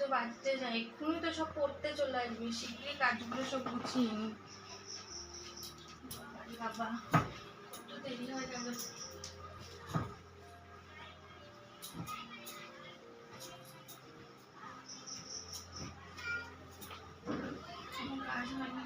তো বাজতে যায়, এক্ষুনি তো সব পড়তে চলে আসবি, শিগগিরই কাজগুলো সব গুছিয়ে নি। বাবা কত দেরি হয়ে যাবে। কাজ হয় না।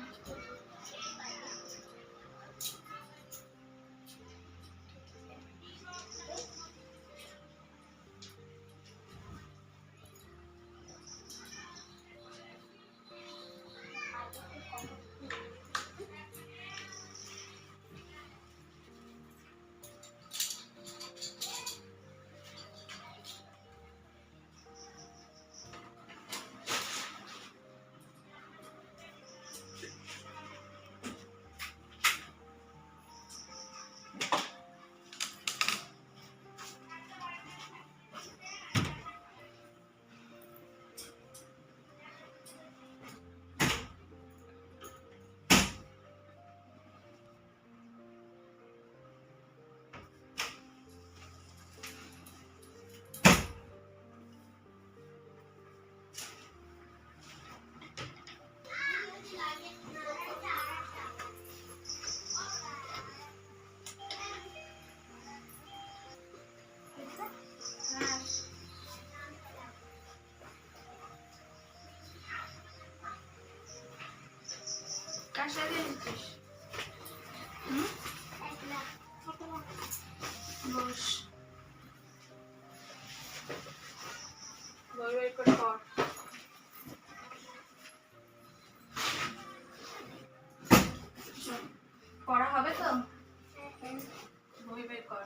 কার সাথে এসেছিস? বস, বই বের করে পড়। পড়া হবে তো? বই বের কর।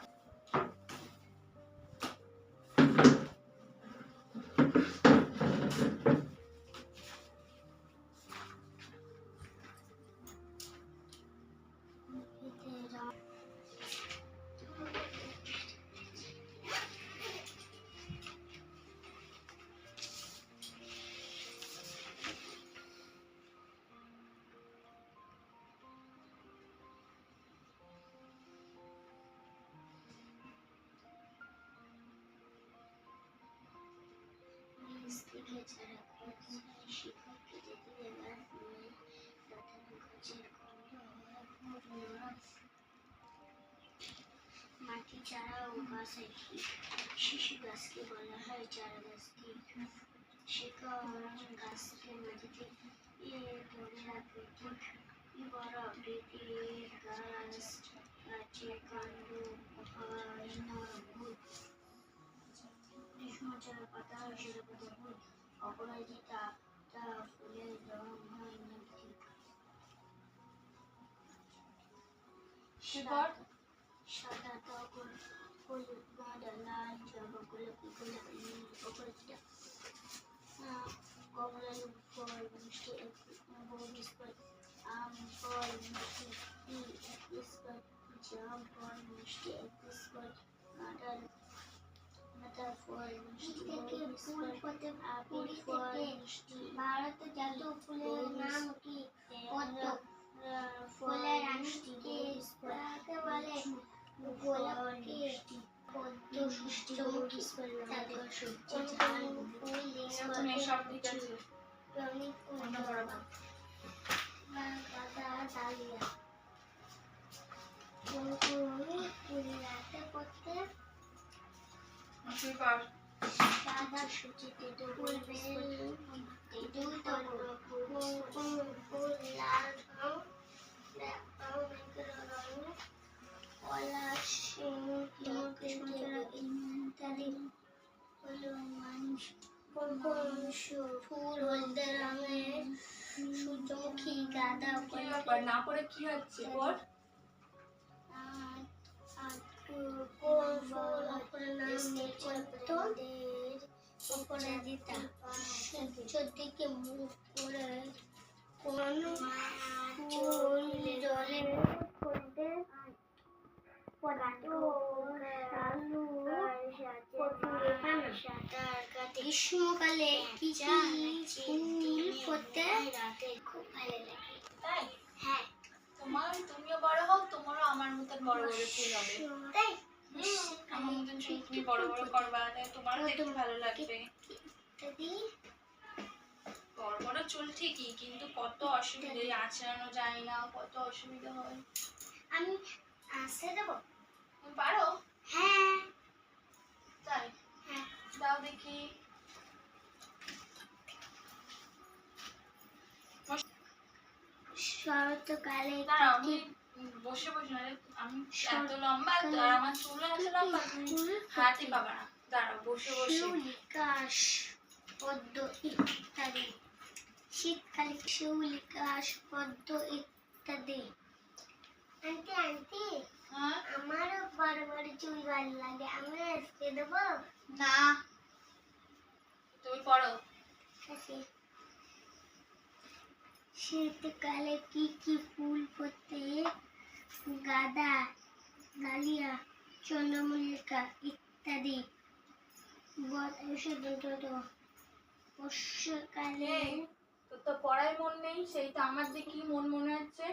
মাটি চারা ও গাছ একই, শিশু গাছকে বলা হয় চারা গাছকে। শিকড় গাছকে মাটিতে ধরে রাখে, ঠিক বড় আকৃতির গাছ গাছের কাণ্ড হয় নরম। গ্রীষ্মচারা পাতা হিসেবে বহুল অপরাজিতা, তা ফুলের রং হয় নৈতিক সাদা, তখন হলুদ, গাঁদা, লাল, জবা, গোলাপি, গোলাপি, নীল, অপরাজিতা। কমলালেবু ফল মিষ্টি, আম ফল মিষ্টি, জাম ফল মিষ্টি, গাঁদা ফল মিষ্টি, আপেল ফল মিষ্টি। ভারতের জাতীয় ফুলের নাম কি? পদ্ম। ফুলের রানীকে বলে গোলাপকে পদ্ম, সূর্যমুখী, তাদের সবজি ঝাল ফুল সব ঠিক আছে, অনেক গাঁদা, ডালিয়া। রাতে করতে সাদা সূচি, তেঁতুল ফুল, তেঁতুল ফুল, লাল রং, পলাশ, ইত্যাদি হলো মানুষ। ফুল হলদে রঙের, সূর্যমুখী, গাঁদা। না পড়ে কি হচ্ছে? পড়। কোন ফুল অপরাজিতা, সূর্যের দিকে মুখ করে কোন ফুল জলে পড়তে গ্রীষ্মকালে কি ফুল ফোটে? খুব ভালো লাগে। তাই? হ্যাঁ। তুমিও বড় হও, তোমারও আমার মতন বড় বড় ফুল হবে। তাই? আমার মতন চুল তুমি বড় বড় করবা, তোমারও দেখতে ভালো লাগবে। বড় বড় চুল ঠিকই, কিন্তু কত অসুবিধা, আঁচড়ানো যায় না, কত অসুবিধা হয়। আমি আসতে দেবো? তুমি পারো? হ্যাঁ। তাই? হ্যাঁ। দাও দেখি। শরৎকালে দাঁড়াও, আমি বসে বসে না, আমি এত লম্বা তো, আর আমার চুল এত লম্বা, তুমি হাতই পাবা না। দাঁড়াও, বসে বসে। শিউলিকাশ পদ্ম ইত্যাদি। শীতকালে শিউলিকাশ পদ্ম ইত্যাদি। আন্টি আন্টি, হ্যাঁ, আমারও বড় বড় চুল ভালো লাগে, আমি আসতে দেবো? না, তুমি পড়ো। শীতকালে কি কি ফুল ফোটে? গাঁদা, ডালিয়া, চন্দ্রমল্লিকা ইত্যাদি। বর্ষাকালে তোর তো পড়ায় মন নেই, সেই তো আমার দেখি মন মনে হচ্ছে।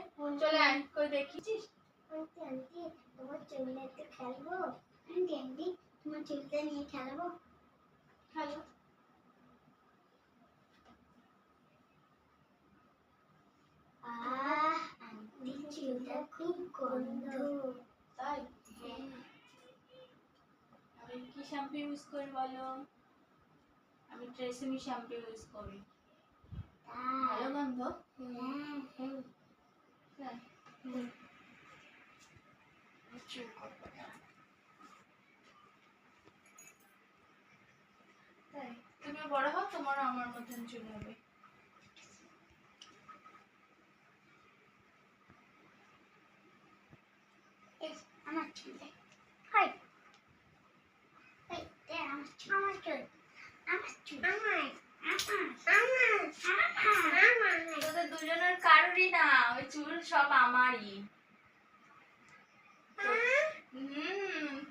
চলে আয়, করে দেখিছিস? আন্টি আন্টি, তোমার চুলটা একটু খেলবো? আন্টি আন্টি, তোমার চুলটা নিয়ে খেলবো? হ্যালো। আন্টি চুলটা খুব গন্ধ। তাই? আমি কি শ্যাম্পু ইউজ করি বলো? আমি ট্রেসেমি শ্যাম্পু ইউজ করি। ভালো গন্ধ? হ্যাঁ। চুল করবো না। তাই? তুমি বড় হও, তোমারও আমার মতন চুল হবে। আমার চুল হাই আমার চুল আমার চুল আমার চুল আমার তোদের দুজনের কারোরই না, ওই চুল সব আমারই।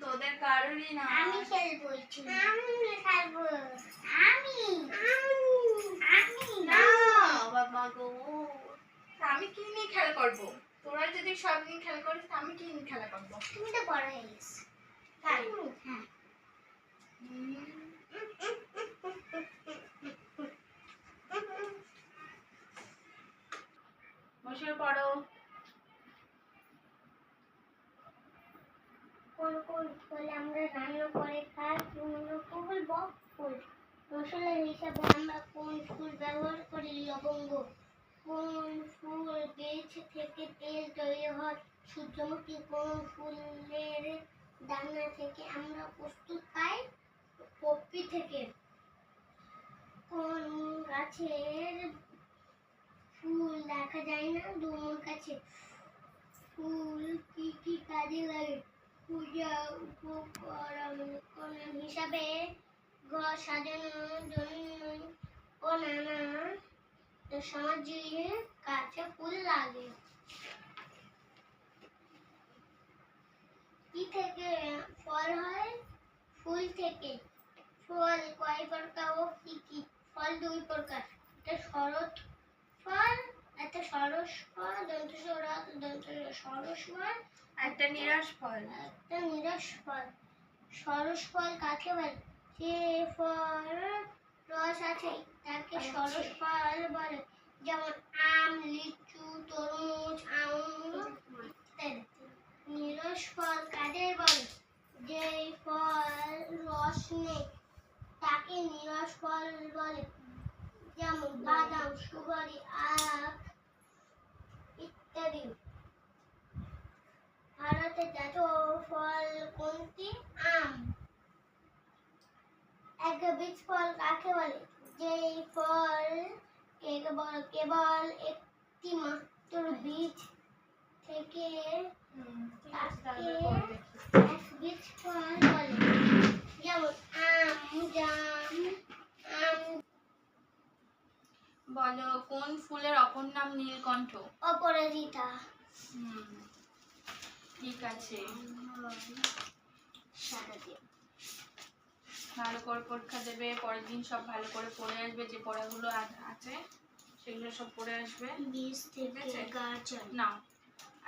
তোদের কারোরই না। আমি খেলবো আমি খেলবো আমি না বাবা গো, আমি কি নিয়ে খেলা করবো? তোরা যদি সব নিয়ে খেলা করিস, আমি কি নিয়ে খেলা করবো? তুমি তো বড় হয়ে গেছো। তাই? হ্যাঁ। বসে পড়ো। কোন কোন ফল আমরা রান্না করে খাই? ফুল, বক ফুল। মশলা হিসাবে আমরা কোন ফুল ব্যবহার করি? লবঙ্গ। কোন ফুল বীজ থেকে তেল তৈরি হয়? সূর্যমুখী। কোন ফুলের দানা থেকে আমরা প্রস্তুত পাই? পপি থেকে। কোন গাছের ফুল দেখা যায় না ডুমুর কাছে? ফুল কি কি কাজে লাগে? পূজা উপকরণ হিসাবে, ঘর সাজানোর জন্য ও নানা সমাজের কাছে ফুল লাগে। কি থেকে ফল হয়? ফুল থেকে। ফল কয় প্রকার ও কি কি? ফল দুই প্রকার, একটা শরৎ ফল, একটা সরস ফল, সরস ফল, একটা নিরাশ ফল। একটা নিরাশ ফল। সরস ফল কাকে বলে? যে ফল রস আছে তাকে সরস ফল বলে, যেমন আম, লিচু, তরমুজ, আঙুর ইত্যাদি। নিরাশ ফল কাদের বলে? যে ফল রস নেই তাকে নিরাশ ফল বলে, যেমন বাদাম, সুপারি, আখ ইত্যাদি। ভারতের জাতীয় ফল কোনটি? আম। একবীজ ফল কাকে বলে? যেই ফল কেবল একটি মাত্র বীজ থেকে তাকে একবীজ ফল বলে, যেমন আম, জাম, আম। বলো, কোন ফুলের অপর নাম নীলকণ্ঠ? অপরাজিতা। ঠিক আছে। সাদা দিয়ে ভালো করে পরীক্ষা দেবে, পরের দিন সব ভালো করে পড়ে আসবে, যে পড়াগুলো আছে সেগুলো সব পড়ে আসবে। বীজ থেকে গাছ হয়। নাও,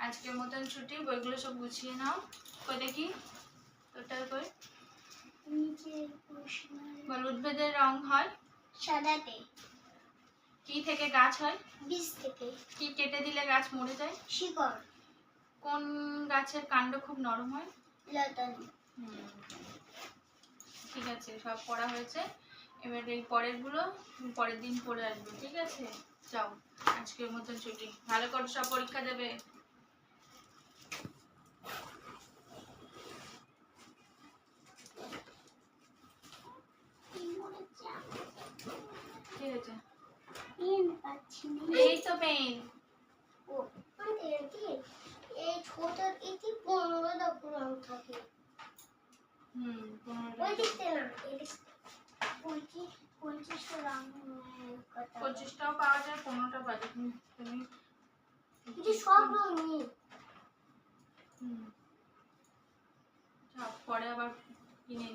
আজকের মতন ছুটি, বইগুলো সব গুছিয়ে নাও। কই দেখি তোরটার কই? নিচে প্রশ্ন বল, উদ্ভিদের রং হয় সাদাতে। কি থেকে গাছ হয়? বীজ থেকে। কি কেটে দিলে গাছ মরে যায়? শিকড়। কোন গাছের কাণ্ড খুব নরম হয়? লতানো। ঠিক আছে, সব পড়া হয়েছে। এবার এই পরের গুলো পরের দিন পড়ে আসবে, ঠিক আছে? যাও, আজকের মতন ছুটি। ভালো করে সব পরীক্ষা দেবে। ঠিক আছে, পেন পাচ্ছি না। এই তো পেন। ও আন্টি এই ছোট এটি 15টা রং থাকে। 15টা। ওই দিকতে না, এই দিকতে 25টা রং। 25টাও পাওয়া যায়, 15টা বাজে। তুমি কিন্তু সব রং নেই। পরে আবার কিনে